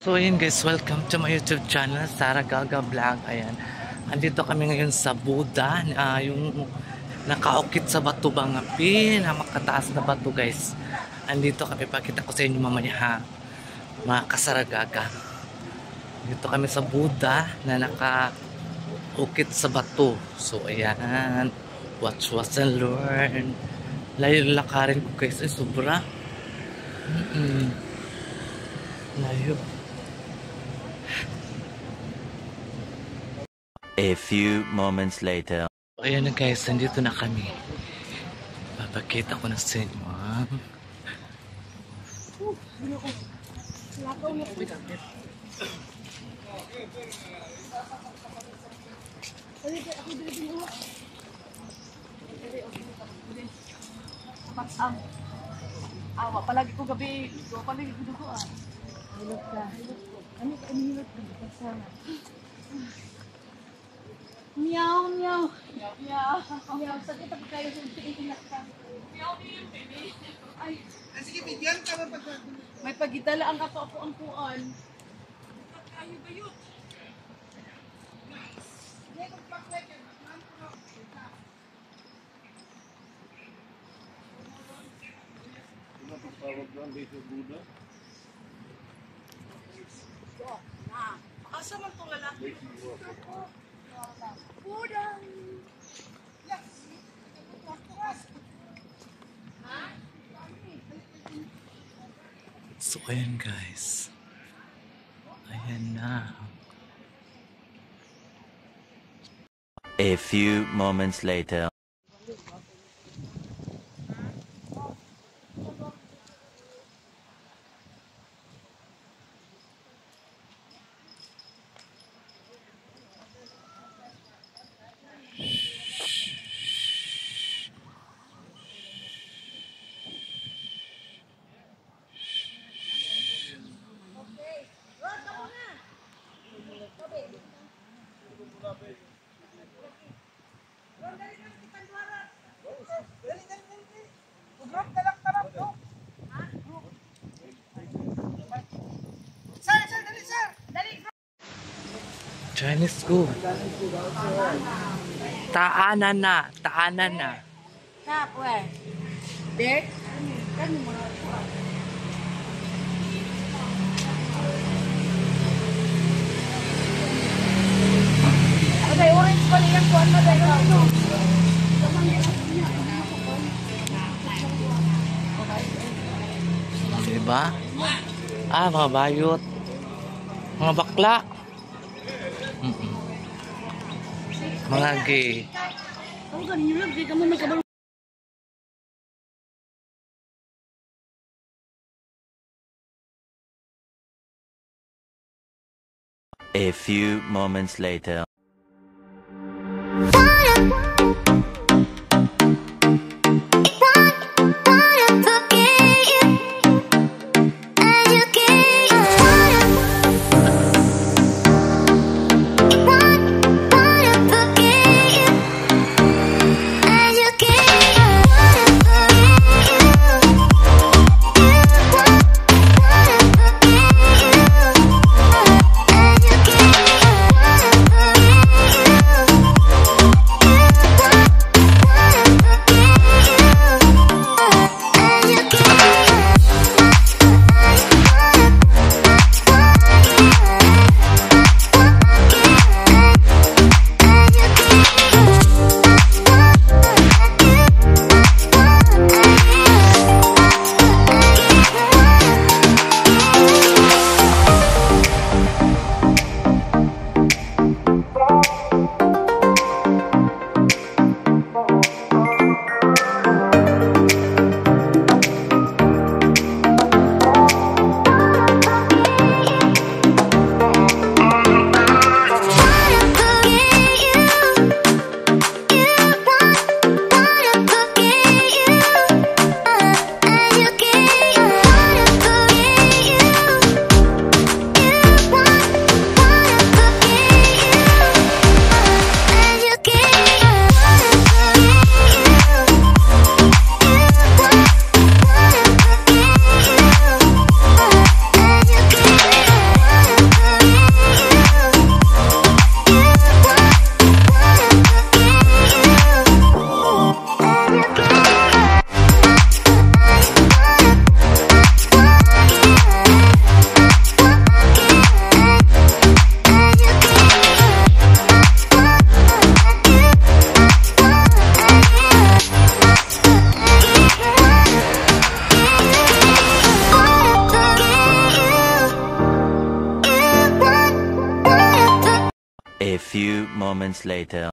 So ayun guys, welcome to my YouTube channel, Sara Gaga Vlog. Ayan, andito kami ngayon sa Buda, yung nakaukit sa bato bangapi, na makataas na bato guys. Andito kami, pakita ko sa inyo mamaya ha, mga kasaragaga. Dito kami sa Buda na nakaukit sa bato. So ayan, watch and learn. Layo lakarin ko guys, ay sobra. Layo. A few moments later. Ayan na guys, nandito na kami. Papakita ko na sa inyo. Awa, palagi ko gabi. Palagi ko dugo ah. Hilot ka. Ano ka? Hilot ka. Kasama. Meow, meow. Meow. Meow. Sakit ako kayo kung piiinak ka. Meow, meow, baby. Ay. Sige, bigyan ka ba pag... May pagitala ang kapo-apo-ampuan. Kayo ba yun? Asa man itong lalaki? Buda. So ayan guys, ayan na. A few moments later. Chinese school. Taanan na, taanan na. Tap, where? There? Kan mo na ako. Okay, orange pa niyan ko ano dahil Diba? Ah, mga bayot. Mga bakla. Mga gay. Ang ganyan lang, di ka mo nagkabal. A few moments later. few moments later.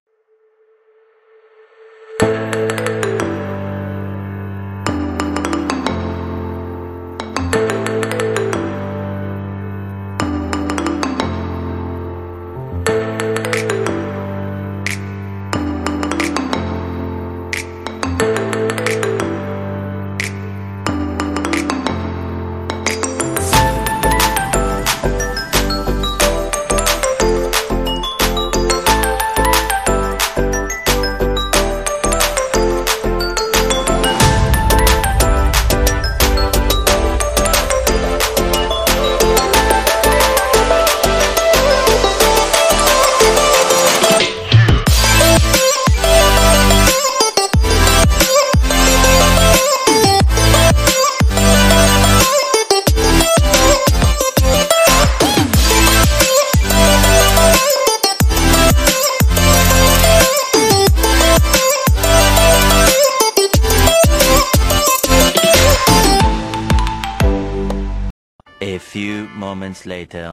A few moments later.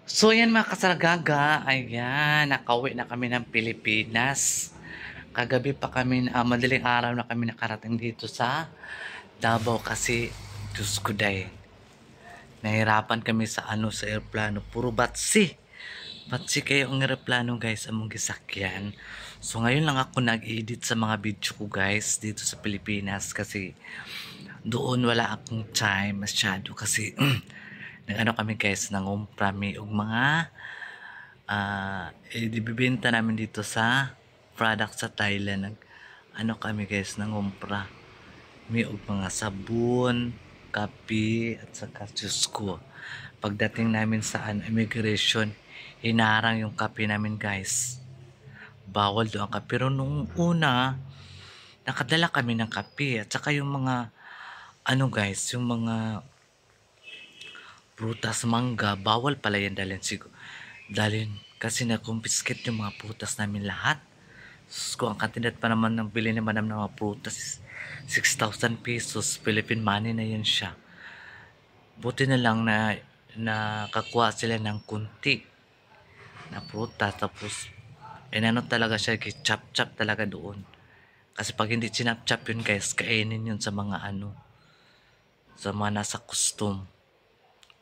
So yan mga kasargaga, ayan, nakauwi na kami ng Pilipinas. Kagabi pa kami, madaling araw na kami nakarating dito sa Davao kasi, Diyos ko day, nahirapan kami sa sa aeroplano, puro batsi. Batsi kayo ang aeroplano guys, among gisakyan. So ngayon lang ako nag-edit sa mga video ko guys, dito sa Pilipinas kasi doon wala akong time masyado kasi nag-ano kami guys, nangumpra mi og mga ibibenta namin dito sa product sa Thailand. Ano kami guys, nangumpra mi og mga sabon, kape at saka Diyos ko. Pagdating namin sa immigration, hinarang yung kape namin guys. Bawal doon ang kape. Pero nung una, nakadala kami ng kape at saka yung mga guys, yung mga prutas, mangga, bawal pala yan dalhin kasi na-confiscate yung mga prutas namin lahat. So, ang kantinat pa naman ng bili ni madam ng mga prutas is 6,000 pesos, Philippine money na yan siya. Buti na lang na nakakuha sila ng kunti na prutas, tapos talaga siya, chop-chop talaga doon. Kasi pag hindi chinap-chop yun guys, kainin yun sa mga sa mga nasa custom.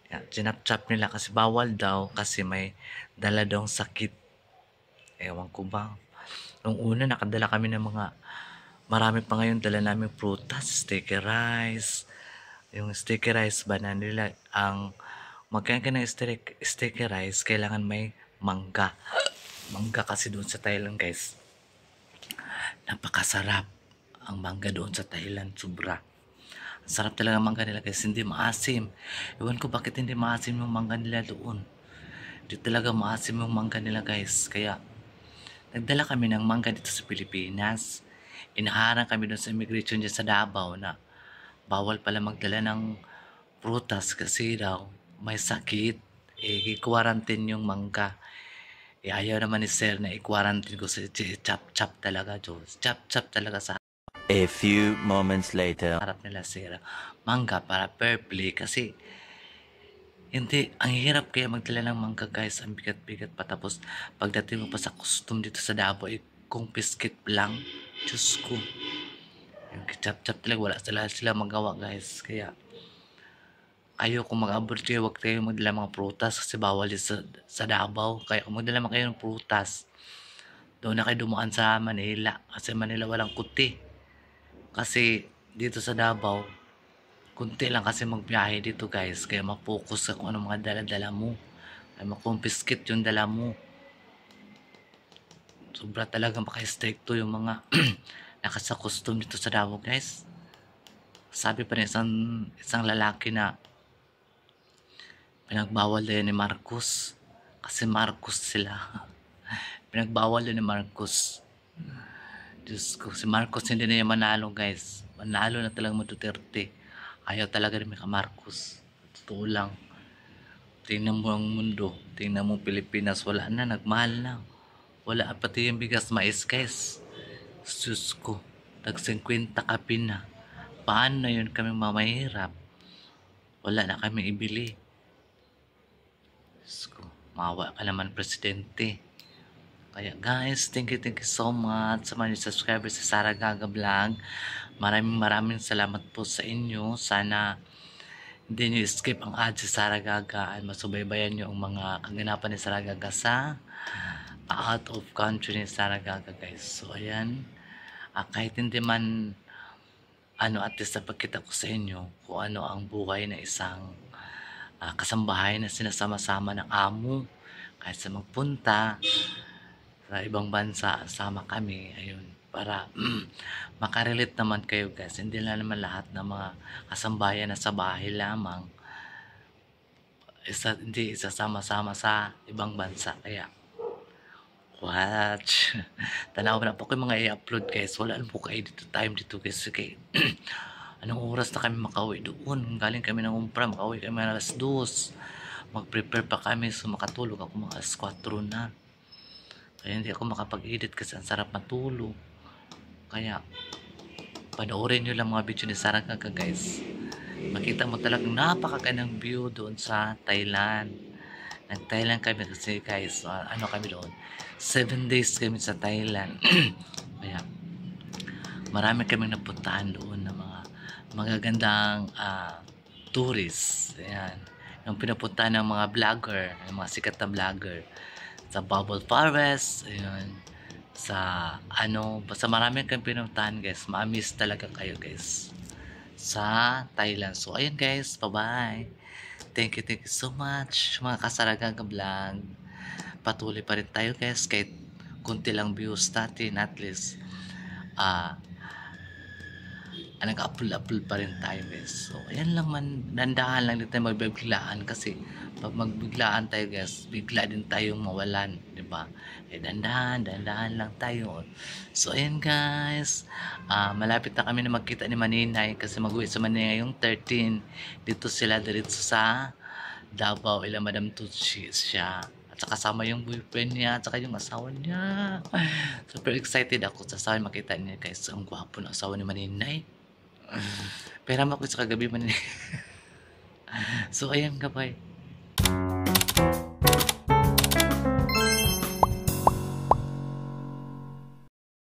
Yan, chinap-chop nila kasi bawal daw kasi may dala daw sakit. Ewan ko ba. Nung una nakadala kami ng mga marami pa ngayon dala namin prutas, sticky rice. Yung sticky rice ba na nila ang magkain ka ng sticky rice, kailangan may mangga. Mangga kasi doon sa Thailand guys. Napakasarap ang mangga doon sa Thailand, sobra. Sarap talaga mangga nila guys, hindi maasim. Ewan ko bakit hindi maasim yung mangga nila doon. Hindi talaga maasim yung mangga nila guys. Kaya, nagdala kami ng mangga dito sa Pilipinas. Inaharang kami doon sa immigration dyan sa Davao na bawal pala magdala ng prutas kasi daw may sakit. I-quarantine yung mangga. Ayaw naman ni sir na i-quarantine ko sa chop-chop talaga, Diyos. Chop-chop talaga sa A few moments later. harap nila sir. Mangga para fair play kasi hindi, ang hirap kaya magdala ng mangga guys, ang bigat-bigat pa, tapos pagdating mo pa sa custom dito sa Davao, kung biscuit lang, Diyos ko, yung chop-chop talaga, wala sila magawa guys. Kaya ayaw kung mag-abroad kayo, huwag kayo magdala mga prutas kasi bawal sa Davao. Kaya kung magdala man kayo ng prutas, doon na kayo dumaan sa Manila kasi Manila walang kuti. Kasi dito sa Davao, kunti lang kasi magbiyahe dito guys. Kaya ma-focus sa kung anong mga dala-dala mo. Ay makumpiskit yung dala mo. Sobra talaga maka-stricto yung mga nakasa custom dito sa Davao guys. Sabi pa rin isang lalaki na pinagbawal din ni Marcos. Kasi Marcos sila. Pinagbawal din ni Marcos. Diyos ko, si Marcos hindi na yung manalo guys. Manalo na talaga mo Duterte. Ayaw talaga rin ka Marcos. Totoo lang. Tingnan mo ang mundo. Tingnan mo Pilipinas. Wala na, nagmahal na. Wala, pati yung bigas mais guys. Diyos ko, tag-50 kape na. Paano na yun kami mamahirap? Wala na kami ibili. Diyos ko, mawa ka naman presidente. Kaya guys, thank you so much sa mga subscribers sa Sara Gaga Vlog. Maraming salamat po sa inyo. Sana hindi nyo skip ang ads sa Sara Gaga at masubaybayan nyo ang mga kaganapan ni Sara Gaga sa out of country ni Sara Gaga guys. So ayan, kahit hindi man at least napagkita ko sa inyo kung ano ang buhay na isang kasambahay na sinasama-sama ng amo kahit sa magpunta sa ibang bansa, sama kami, ayun, para makarelate naman kayo guys. Hindi na naman lahat ng mga kasambayan na sa bahay lamang, hindi isasama-sama sa ibang bansa. Kaya, watch. Tanaw na po kayo mga i-upload guys. Wala po kayo dito, time dito guys. Okay. Anong oras na kami makauwi doon? Galing kami ng umpra, makauwi kami alas 2. Mag-prepare pa kami, so makatulog ako mga alas 4 na. Kaya hindi ako makapag-edit kasi ang sarap matulog. Kaya, panoorin nyo lang mga video ni Sara Gaga guys. Makita mo talagang napakagandang view doon sa Thailand. Nag-Thailand kami kasi guys, kami doon? 7 days kami sa Thailand. Kaya, marami kaming napuntahan doon na mga magagandang tourists. Ayan. Yung pinapuntahan ng mga vlogger, yung mga sikat na vlogger. Sa Bubble Forest, ayun, basta marami kang pinuntahan guys. Ma-miss talaga kayo guys sa Thailand. So ayun guys, bye-bye. Thank you so much mga ka-Sara Gaga Vlog. Patuloy pa rin tayo guys kahit kunti lang views natin, at least nag-upload pa rin tayo guys. So ayan lang man, dandahan lang din tayo magbiglaan kasi pag magbiglaan tayo guys, bigla din tayong mawalan, di ba? Dandahan lang tayo. So ayan guys, malapit na kami na magkita ni Maninay kasi mag-uwi sa Manila ngayong 13. Dito sila diretso sa Davao, ila Madam Tutsi siya. At saka kasama yung boyfriend niya, at saka yung asawa niya. Super excited ako sa makita niya guys. Ang gwapo ng asawa ni Maninay. Pero ako sa kagabi Maninay. So ayan, kapay.